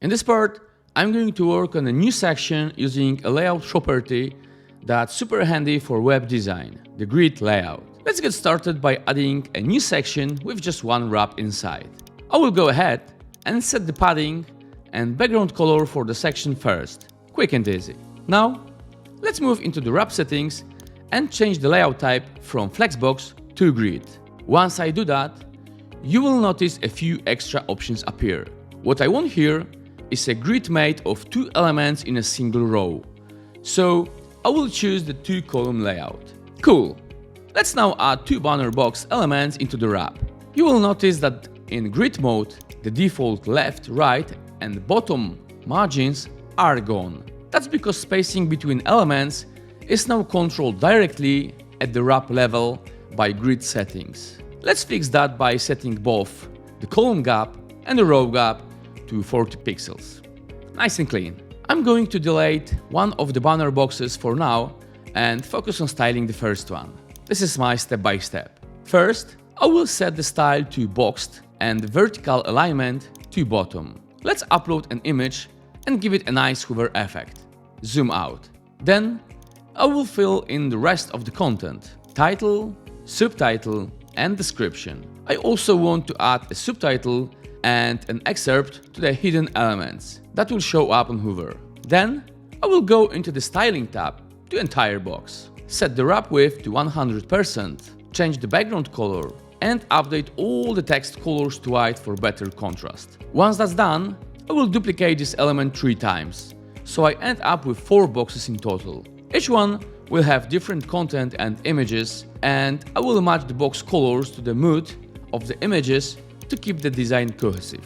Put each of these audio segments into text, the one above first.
In this part, I'm going to work on a new section using a layout property that's super handy for web design, the grid layout. Let's get started by adding a new section with just one wrap inside. I will go ahead and set the padding and background color for the section first. Quick and easy. Now, let's move into the wrap settings and change the layout type from Flexbox to grid. Once I do that, you will notice a few extra options appear. What I want here is a grid made of 2 elements in a single row. So I will choose the 2-column layout. Cool! Let's now add 2 banner box elements into the wrap. You will notice that in grid mode, the default left, right and bottom margins are gone. That's because spacing between elements is now controlled directly at the wrap level by grid settings. Let's fix that by setting both the column gap and the row gap to 40 pixels. Nice and clean. I'm going to delete one of the banner boxes for now and focus on styling the first one. This is my step-by-step. First, I will set the style to boxed and the vertical alignment to bottom. Let's upload an image and give it a nice hover effect. Zoom out. Then, I will fill in the rest of the content: title, subtitle, and description. I also want to add a subtitle and an excerpt to the hidden elements that will show up on hover. Then, I will go into the styling tab to entire box. Set the wrap width to 100%, change the background color, and update all the text colors to white for better contrast. Once that's done, I will duplicate this element 3 times, so I end up with 4 boxes in total. Each one will have different content and images, and I will match the box colors to the mood of the images to keep the design cohesive.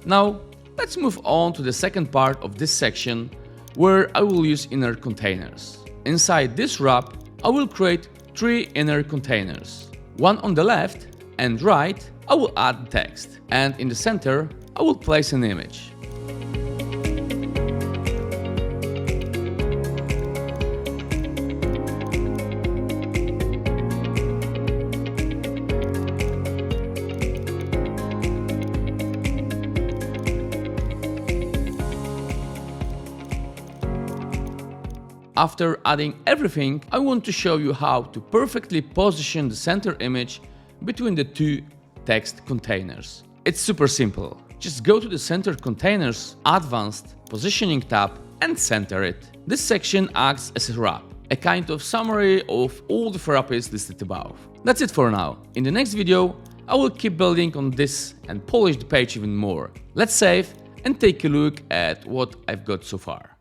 Now, let's move on to the second part of this section, where I will use inner containers. Inside this wrap, I will create 3 inner containers. One on the left and right, I will add text, and in the center, I will place an image. After adding everything, I want to show you how to perfectly position the center image between the 2 text containers. It's super simple. Just go to the Center Containers Advanced Positioning tab and center it. This section acts as a wrap, a kind of summary of all the wraps listed above. That's it for now. In the next video, I will keep building on this and polish the page even more. Let's save and take a look at what I've got so far.